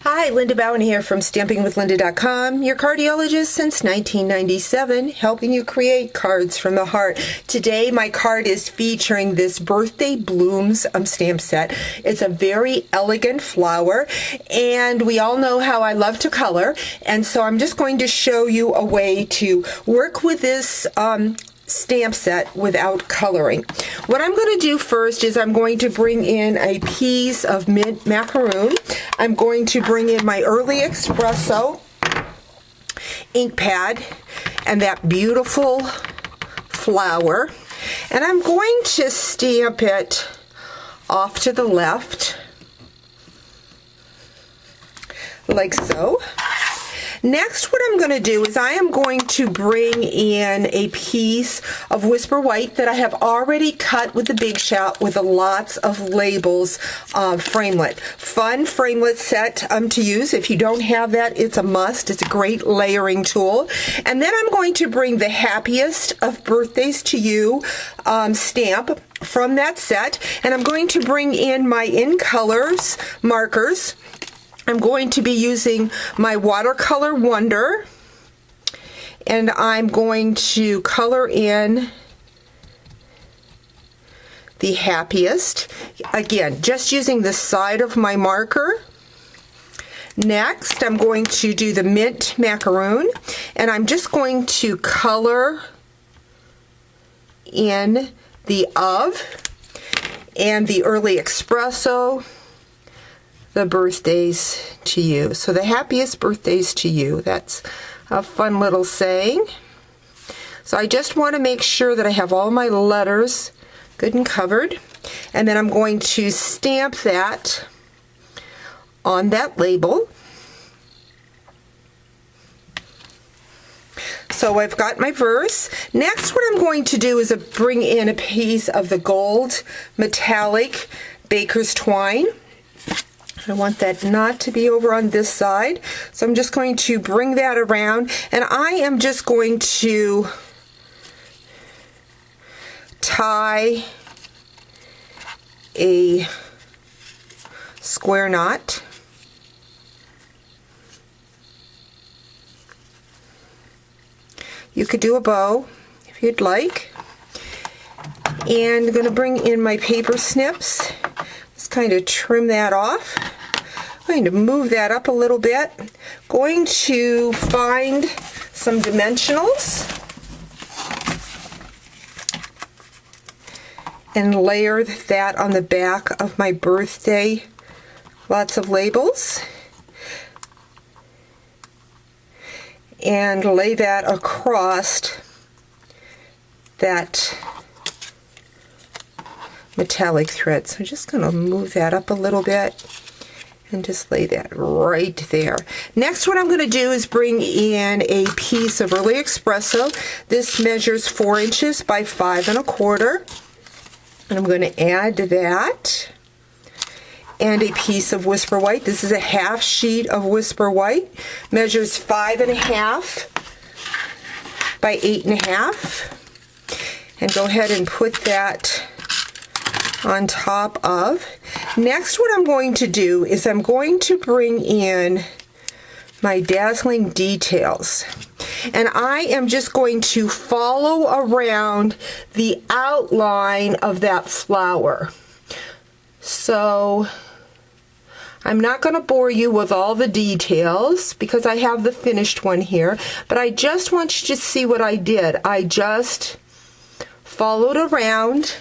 Hi, LindaBauwin here from StampingWithLinda.com, your cardiologist since 1997, helping you create cards from the heart. Today, my card is featuring this Birthday Blooms stamp set. It's a very elegant flower, and we all know how I love to color, and so I'm just going to show you a way to work with this stamp set without coloring. What I'm going to do first is I'm going to bring in a piece of mint macaroon. I'm going to bring in my early espresso ink pad and that beautiful flower, and I'm going to stamp it off to the left like so. Next, what I'm going to do is I am going to bring in a piece of Whisper White that I have already cut with the Big Shot with lots of labels framelit. Fun framelit set to use. If you don't have that, it's a must. It's a great layering tool. And then I'm going to bring the Happiest of Birthdays to You stamp from that set, and I'm going to bring in my In Colors markers. I'm going to be using my Watercolor Wonder, and I'm going to color in the Happiest. Again, just using the side of my marker. Next, I'm going to do the Mint Macaroon, and I'm just going to color in the Of and the Early Espresso, the birthdays to you. So the happiest birthdays to you. That's a fun little saying. So I just want to make sure that I have all my letters good and covered. And then I'm going to stamp that on that label. So I've got my verse. Next, what I'm going to do is bring in a piece of the gold metallic baker's twine. I want that not to be over on this side, so I'm just going to bring that around, and I am just going to tie a square knot. You could do a bow if you'd like. And I'm going to bring in my paper snips. Just kind of trim that off. I'm going to move that up a little bit. Going to find some dimensionals and layer that on the back of my birthday. Lots of labels. And lay that across that metallic thread. So I'm just going to move that up a little bit and just lay that right there. Next, what I'm going to do is bring in a piece of Early Espresso. This measures 4 inches by 5 1/4. And I'm going to add that. And a piece of Whisper White. This is a half sheet of Whisper White. Measures 5 1/2 by 8 1/2. And go ahead and put that on top of. Next, what I'm going to do is I'm going to bring in my Dazzling Details, and I am just going to follow around the outline of that flower. So I'm not going to bore you with all the details because I have the finished one here, but I just want you to see what I did. I just followed around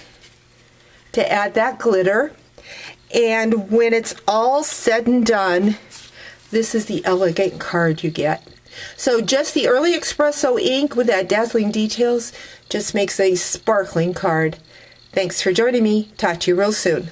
to add that glitter, and when it's all said and done, this is the elegant card you get. So just the Early Espresso ink with that Dazzling Details just makes a sparkling card. Thanks for joining me. Talk to you real soon.